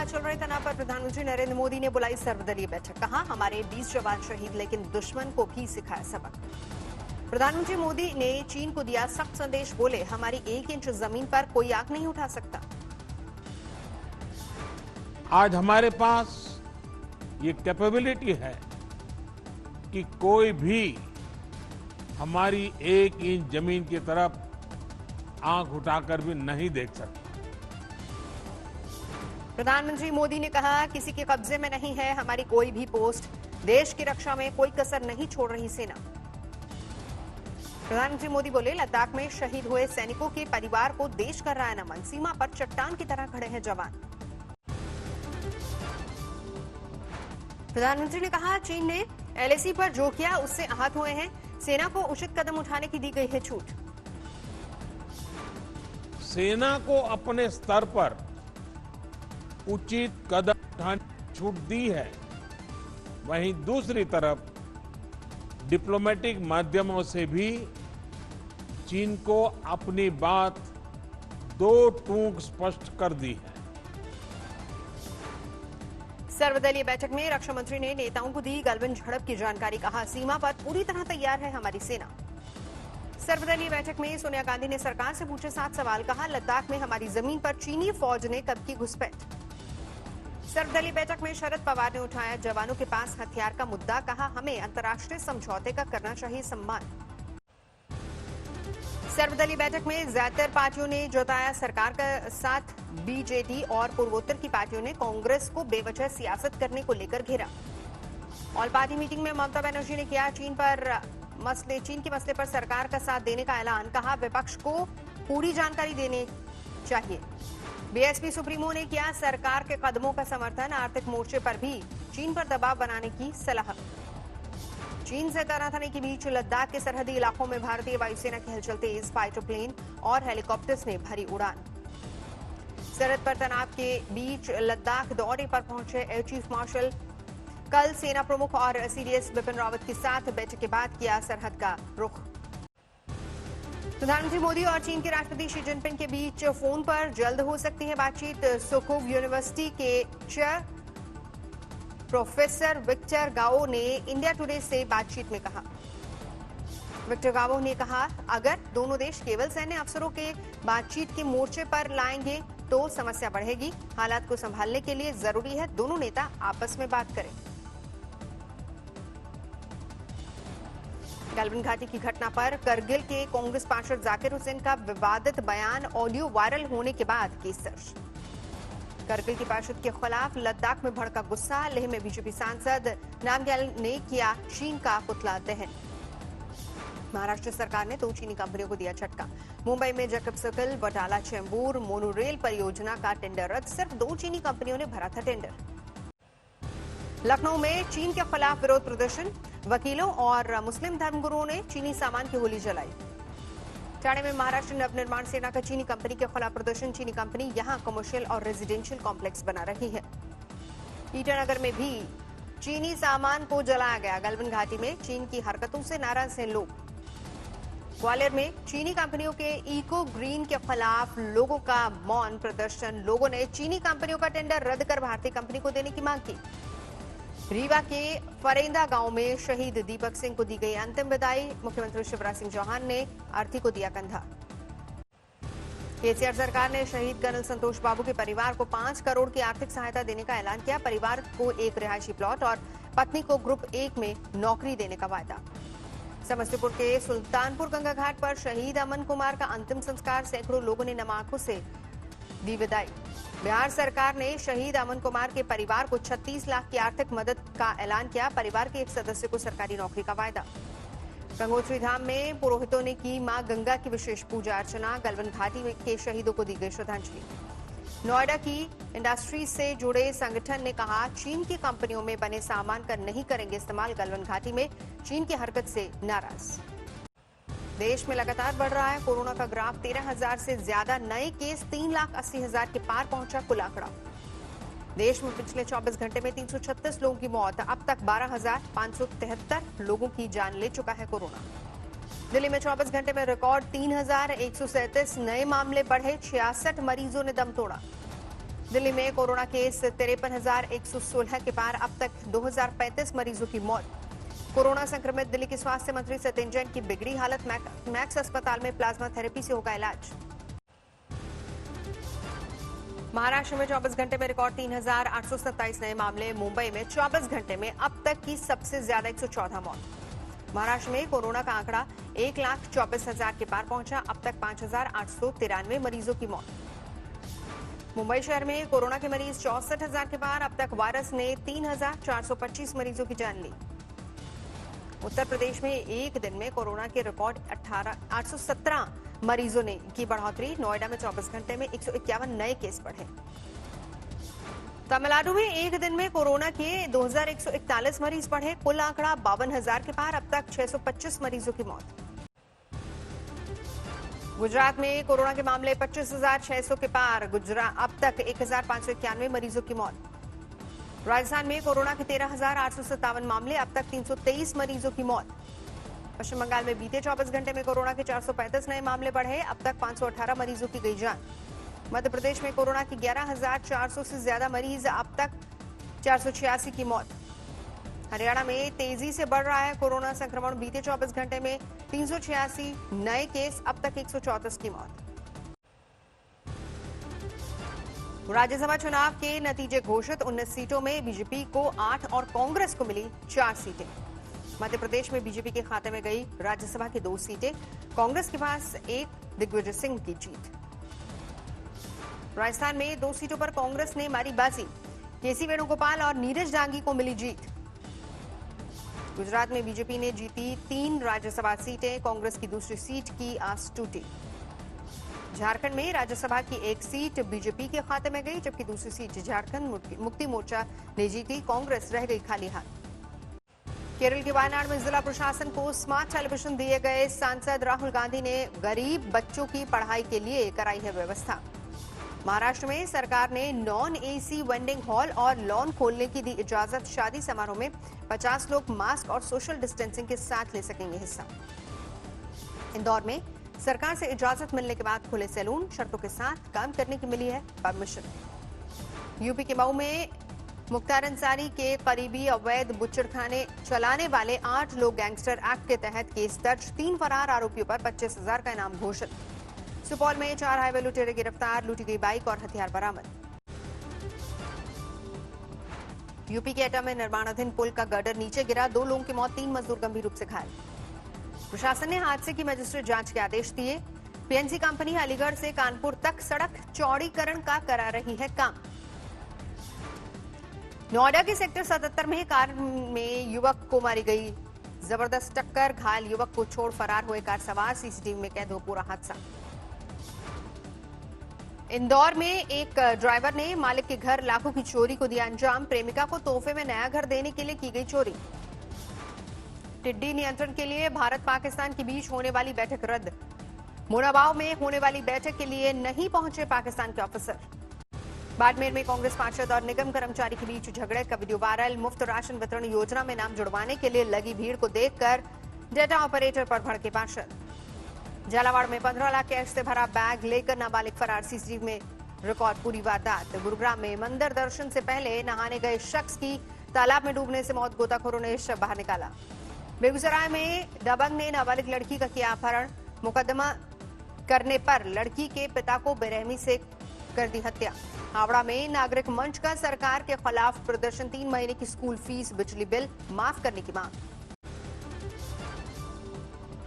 चल रहे तनाव पर प्रधानमंत्री नरेंद्र मोदी ने बुलाई सर्वदलीय बैठक। कहा, हमारे 20 जवान शहीद, लेकिन दुश्मन को भी सिखाया सबक। प्रधानमंत्री मोदी ने चीन को दिया सख्त संदेश। बोले, हमारी 1 इंच जमीन पर कोई आंख नहीं उठा सकता। आज हमारे पास ये कैपेबिलिटी है कि कोई भी हमारी 1 इंच जमीन की तरफ आंख उठाकर भी नहीं देख सकता। प्रधानमंत्री मोदी ने कहा, किसी के कब्जे में नहीं है हमारी कोई भी पोस्ट। देश की रक्षा में कोई कसर नहीं छोड़ रही सेना। प्रधानमंत्री मोदी बोले, लद्दाख में शहीद हुए सैनिकों के परिवार को देश कर रहा है नमन। सीमा पर चट्टान की तरह खड़े हैं जवान। प्रधानमंत्री ने कहा, चीन ने एलएसी पर जो किया उससे आहत हुए हैं। सेना को उचित कदम उठाने की दी गई है छूट। सेना को अपने स्तर पर उचित कदम उठाने की छूट दी है। वहीं दूसरी तरफ डिप्लोमेटिक माध्यमों से भी चीन को अपनी बात दो टूक स्पष्ट कर दी है। सर्वदलीय बैठक में रक्षा मंत्री ने नेताओं को दी गलवान झड़प की जानकारी। कहा, सीमा पर पूरी तरह तैयार है हमारी सेना। सर्वदलीय बैठक में सोनिया गांधी ने सरकार से पूछे 7 सवाल। कहा, लद्दाख में हमारी जमीन पर चीनी फौज ने कब की घुसपैठ। सर्वदलीय बैठक में शरद पवार ने उठाया जवानों के पास हथियार का मुद्दा। कहा, हमें अंतर्राष्ट्रीय समझौते का करना चाहिए सम्मान। सर्वदलीय बैठक में ज्यादातर पार्टियों ने जताया सरकार का साथ। बीजेडी और पूर्वोत्तर की पार्टियों ने कांग्रेस को बेवजह सियासत करने को लेकर घेरा। ऑल पार्टी मीटिंग में ममता बनर्जी ने किया चीन के मसले पर सरकार का साथ देने का ऐलान। कहा, विपक्ष को पूरी जानकारी देनी चाहिए। बीएसपी सुप्रीमो ने किया सरकार के कदमों का समर्थन। आर्थिक मोर्चे पर भी चीन पर दबाव बनाने की सलाह। चीन से तनातनी के बीच लद्दाख के सरहदी इलाकों में भारतीय वायुसेना की हलचल तेज। फाइटर प्लेन और हेलीकॉप्टर्स ने भरी उड़ान। सरहद पर तनाव के बीच लद्दाख दौरे पर पहुंचे एयर चीफ मार्शल। कल सेना प्रमुख और सीडीएस बिपिन रावत के साथ बैठक के बाद किया सरहद का रुख। प्रधानमंत्री मोदी और चीन के राष्ट्रपति शी जिनपिंग के बीच फोन पर जल्द हो सकती है बातचीत। सुखोव यूनिवर्सिटी के चेयर प्रोफेसर विक्टर गाओ ने इंडिया टुडे से बातचीत में कहा। विक्टर गाओ ने कहा, अगर दोनों देश केवल सैन्य अफसरों के बातचीत के मोर्चे पर लाएंगे तो समस्या बढ़ेगी। हालात को संभालने के लिए जरूरी है दोनों नेता आपस में बात करें। गलवान घाटी की घटना पर करगिल के कांग्रेस पार्षद जाकिर हुसैन का विवादित बयान ऑडियो वायरल होने के बाद केस दर्ज। करगिल के पार्षद के खिलाफ लद्दाख में भड़का गुस्सा। लेह में बीजेपी सांसद नामग्याल ने किया चीन का पुतला दहन। महाराष्ट्र सरकार ने 2 चीनी कंपनियों को दिया झटका। मुंबई में Jacob circle Batala Chembur monorail परियोजना का टेंडर रद्द। सिर्फ 2 चीनी कंपनियों ने भरा था टेंडर। लखनऊ में चीन के खिलाफ विरोध प्रदर्शन। वकीलों और मुस्लिम धर्मगुरुओं ने चीनी सामान की होली जलाई। ठाणे में महाराष्ट्र नवनिर्माण सेना का चीनी कंपनी के खिलाफ प्रदर्शन। चीनी कंपनी यहां कमर्शियल और रेजिडेंशियल कॉम्प्लेक्स बना रही है। ईटानगर में भी चीनी सामान को जलाया गया। गलवान घाटी में चीन की हरकतों से नाराज हैं लोग। ग्वालियर में चीनी कंपनियों के इको ग्रीन के खिलाफ लोगों का मौन प्रदर्शन। लोगों ने चीनी कंपनियों का टेंडर रद्द कर भारतीय कंपनी को देने की मांग की। रीवा के फरेंदा गांव में शहीद दीपक सिंह को दी गई अंतिम विदाई। मुख्यमंत्री शिवराज सिंह चौहान ने अर्थी को दिया कंधा। केसीआर सरकार ने शहीद कर्नल संतोष बाबू के परिवार को 5 करोड़ की आर्थिक सहायता देने का ऐलान किया। परिवार को एक रिहायशी प्लॉट और पत्नी को ग्रुप 1 में नौकरी देने का वायदा। समस्तीपुर के सुल्तानपुर गंगा घाट पर शहीद अमन कुमार का अंतिम संस्कार। सैकड़ों लोगों ने नम आंखों से दी विदाई। बिहार सरकार ने शहीद अमन कुमार के परिवार को 36 लाख की आर्थिक मदद का ऐलान किया। परिवार के एक सदस्य को सरकारी नौकरी का वायदा। गंगोत्री धाम में पुरोहितों ने की मां गंगा की विशेष पूजा अर्चना। गलवान घाटी के शहीदों को दी गई श्रद्धांजलि। नोएडा की इंडस्ट्री से जुड़े संगठन ने कहा, चीन की कंपनियों में बने सामान का नहीं करेंगे इस्तेमाल। गलवान घाटी में चीन की हरकत से नाराज। देश में लगातार बढ़ रहा है कोरोना का ग्राफ। 13,000 से ज्यादा नए केस। 3,80,000 के पार पहुंचा कुल आंकड़ा। देश में पिछले 24 घंटे में 336 लोगों की मौत। अब तक 12,573 लोगों की जान ले चुका है कोरोना। दिल्ली में 24 घंटे में रिकॉर्ड 3,137 नए मामले बढ़े। 66 मरीजों ने दम तोड़ा। दिल्ली में कोरोना केस 53,116 के पार, अब तक 2035 मरीजों की मौत। कोरोना संक्रमित दिल्ली के स्वास्थ्य मंत्री सत्येंद्र जैन की बिगड़ी हालत, मैक्स अस्पताल में प्लाज्मा थेरेपी से होगा इलाज। महाराष्ट्र में 24 घंटे में रिकॉर्ड 3,827 नए मामले। मुंबई में 24 घंटे में अब तक की सबसे ज्यादा 114 मौत। महाराष्ट्र में कोरोना का आंकड़ा 1,24,000 के पार पहुंचा, अब तक 5,893 मरीजों की मौत। मुंबई शहर में कोरोना के मरीज 64,000 के पार, अब तक वायरस ने 3,425 मरीजों की जान ली। उत्तर प्रदेश में एक दिन में कोरोना के रिकॉर्ड 817 मरीजों ने की बढ़ोतरी। नोएडा में 24 घंटे में 151 नए केस बढ़े। तमिलनाडु में एक दिन में कोरोना के 2,141 मरीज बढ़े, कुल आंकड़ा 52,000 के पार, अब तक 625 मरीजों की मौत। गुजरात में कोरोना के मामले 25,600 के पार, गुजरात अब तक 1,591 मरीजों की मौत। राजस्थान में कोरोना के 13,857 मामले, अब तक 323 मरीजों की मौत। पश्चिम बंगाल में बीते 24 घंटे में कोरोना के 435 नए मामले बढ़े, अब तक 518 मरीजों की गई जान। मध्य प्रदेश में कोरोना की 11,400 से ज्यादा मरीज, अब तक 486 की मौत। हरियाणा में तेजी से बढ़ रहा है कोरोना संक्रमण, बीते 24 घंटे में 386 नए केस, अब तक 134 की मौत। राज्यसभा चुनाव के नतीजे घोषित, 19 सीटों में बीजेपी को 8 और कांग्रेस को मिली 4 सीटें। मध्य प्रदेश में बीजेपी के खाते में गई राज्यसभा की 2 सीटें, कांग्रेस के पास 1, दिग्विजय सिंह की जीत। राजस्थान में 2 सीटों पर कांग्रेस ने मारी बाजी, केसी वेणुगोपाल और नीरज डांगी को मिली जीत। गुजरात में बीजेपी ने जीती 3 राज्यसभा सीटें, कांग्रेस की दूसरी सीट की आस टूटी। झारखंड में राज्यसभा की 1 सीट बीजेपी के खाते में गई, जबकि दूसरी सीट झारखंड मुक्ति मोर्चा ने जीती, कांग्रेस रह गई खाली हाथ। केरल के वायनाड में जिला प्रशासन को स्मार्ट टेलीविजन दिए गए, सांसद राहुल गांधी ने गरीब बच्चों की पढ़ाई के लिए कराई है व्यवस्था। महाराष्ट्र में सरकार ने नॉन एसी वेंडिंग हॉल और लॉन खोलने की दी इजाजत, शादी समारोह में 50 लोग मास्क और सोशल डिस्टेंसिंग के साथ ले सकेंगे हिस्सा। इंदौर में सरकार से इजाजत मिलने के बाद खुले सैलून, शर्तों के साथ काम करने की मिली है परमिशन। यूपी के मऊ में मुख्तार अंसारी के करीबी अवैध बुच्चड़खाने चलाने वाले 8 लोग गैंगस्टर एक्ट के तहत केस दर्ज, 3 फरार आरोपियों पर 25,000 का इनाम घोषित। सुपौल में 4 हाईवे लुटेरे गिरफ्तार, लूटी गई बाइक और हथियार बरामद। यूपी के एटा में निर्माणाधीन पुल का गर्डर नीचे गिरा, 2 लोगों की मौत, 3 मजदूर गंभीर रूप से घायल। प्रशासन ने हादसे की मजिस्ट्रेट जांच के आदेश दिए। पीएनसी कंपनी अलीगढ़ से कानपुर तक सड़क चौड़ीकरण का करा रही है काम। नोएडा के सेक्टर 77 में कार में युवक को मारी गई जबरदस्त टक्कर, घायल युवक को छोड़ फरार हुए कार सवार, सीसीटीवी में कैद हो पूरा हादसा। इंदौर में एक ड्राइवर ने मालिक के घर लाखों की चोरी को दिया अंजाम, प्रेमिका को तोहफे में नया घर देने के लिए की गई चोरी। टिड्डी नियंत्रण के लिए भारत पाकिस्तान के बीच होने वाली बैठक रद्द, मुनाबाव में होने वाली बैठक के लिए नहीं पहुंचे पाकिस्तान के ऑफिसर। बाड़मेर में कांग्रेस पार्षद और निगम कर्मचारी के बीच झगड़े का वीडियो वायरल, मुफ्त राशन वितरण योजना में नाम जुड़वाने के लिए लगी भीड़ को देखकर डेटा ऑपरेटर पर भड़के पार्षद। झालावाड़ में 15 लाख कैश से भरा बैग लेकर नाबालिग फरार, सीसीटीवी में रिकॉर्ड पूरी वारदात। गुरुग्राम में मंदिर दर्शन से पहले नहाने गए शख्स की तालाब में डूबने से मौत, गोताखोरों ने शव बाहर निकाला। बेगूसराय में दबंग ने नाबालिग लड़की का किया अपहरण, मुकदमा करने पर लड़की के पिता को बेरहमी से कर दी हत्या। हावड़ा में नागरिक मंच का सरकार के खिलाफ प्रदर्शन, 3 महीने की स्कूल फीस, बिजली बिल माफ करने की मांग।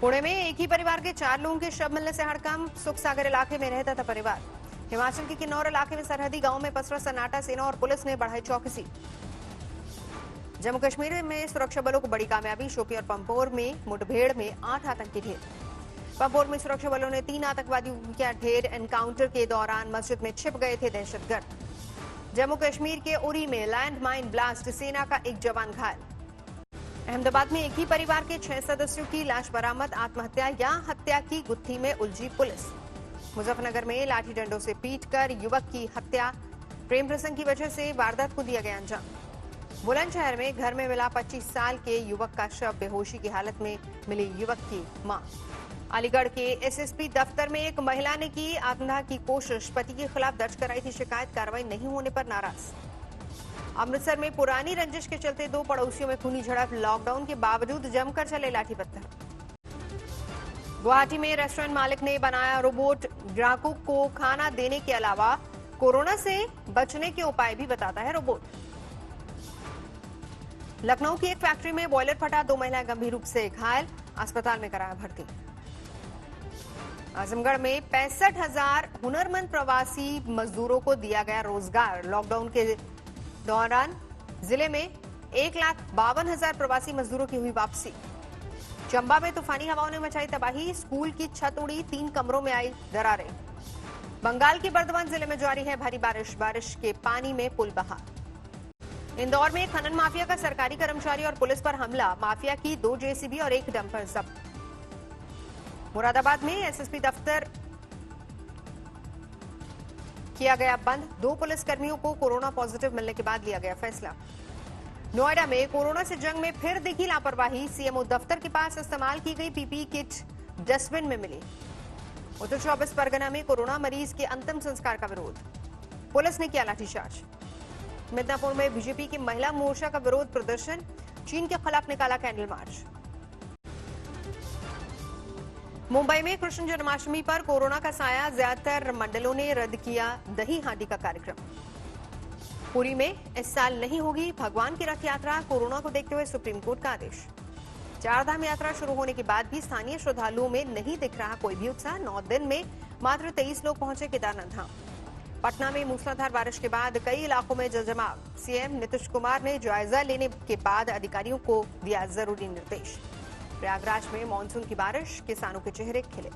पुणे में एक ही परिवार के 4 लोगों के शव मिलने से हड़कंप, सुख सागर इलाके में रहता था परिवार। हिमाचल के किन्नौर इलाके में सरहदी गांव में पसरा सन्नाटा, सेना और पुलिस ने बढ़ाई चौकसी। जम्मू कश्मीर में सुरक्षा बलों को बड़ी कामयाबी, शोपियां और पंपोर में मुठभेड़ में 8 आतंकी ढेर। पंपोर में सुरक्षा बलों ने 3 आतंकवादियों को किया ढेर, एनकाउंटर के दौरान मस्जिद में छिप गए थे दहशतगर्द। जम्मू कश्मीर के उरी में लैंड माइन ब्लास्ट, सेना का एक जवान घायल। अहमदाबाद में एक ही परिवार के 6 सदस्यों की लाश बरामद, आत्महत्या या हत्या की गुत्थी में उलझी पुलिस। मुजफ्फरनगर में लाठी डंडों से पीटकर युवक की हत्या, प्रेम प्रसंग की वजह से वारदात को दिया गया अंजाम। बुलंदशहर में घर में मिला 25 साल के युवक का शव, बेहोशी की हालत में मिली युवक की मां। अलीगढ़ के एसएसपी दफ्तर में एक महिला ने की आत्मदाह की कोशिश, पति के खिलाफ दर्ज कराई थी शिकायत, कार्रवाई नहीं होने पर नाराज। अमृतसर में पुरानी रंजिश के चलते दो पड़ोसियों में खूनी झड़प, लॉकडाउन के बावजूद जमकर चले लाठी पत्थर। गुवाहाटी में रेस्टोरेंट मालिक ने बनाया रोबोट, ग्राहकों को खाना देने के अलावा कोरोना से बचने के उपाय भी बताता है रोबोट। लखनऊ की एक फैक्ट्री में बॉयलर फटा, 2 महिलाएं गंभीर रूप से घायल, अस्पताल में कराया भर्ती। आजमगढ़ में 65,000 हुनरमंद प्रवासी मजदूरों को दिया गया रोजगार। लॉकडाउन के दौरान जिले में 1,52,000 प्रवासी मजदूरों की हुई वापसी। चंबा में तूफानी हवाओं ने मचाई तबाही, स्कूल की छत उड़ी, 3 कमरों में आई दरारें। बंगाल के बर्दवान जिले में जारी है भारी बारिश, बारिश के पानी में पुल बहा। इंदौर में खनन माफिया का सरकारी कर्मचारी और पुलिस पर हमला, माफिया की 2 जेसीबी और 1 डंपर जब्त। मुरादाबाद में एसएसपी दफ्तर किया गया बंद, 2 पुलिसकर्मियों को कोरोना पॉजिटिव मिलने के बाद लिया गया फैसला। नोएडा में कोरोना से जंग में फिर दिखी लापरवाही, सीएमओ दफ्तर के पास इस्तेमाल की गई पीपीई किट डस्टबिन में मिली। उत्तर 24 परगना में कोरोना मरीज के अंतिम संस्कार का विरोध, पुलिस ने किया लाठीचार्ज। मिदनापुर में बीजेपी की महिला मोर्चा का विरोध प्रदर्शन, चीन के खिलाफ निकाला कैंडल मार्च। मुंबई में कृष्ण जन्माष्टमी पर कोरोना का साया, ज्यादातर मंडलों ने रद्द किया दही हांडी का कार्यक्रम। पुरी में इस साल नहीं होगी भगवान की रथ यात्रा, कोरोना को देखते हुए सुप्रीम कोर्ट का आदेश। 4 धाम यात्रा शुरू होने के बाद भी स्थानीय श्रद्धालुओं में नहीं दिख रहा कोई भी उत्साह, 9 दिन में मात्र 23 लोग पहुंचे केदारनाथ धाम। पटना में मूसलाधार बारिश के बाद कई इलाकों में जलजमाव, सीएम नीतीश कुमार ने जायजा लेने के बाद अधिकारियों को दिया जरूरी निर्देश। प्रयागराज में मानसून की बारिश, किसानों के चेहरे खिले।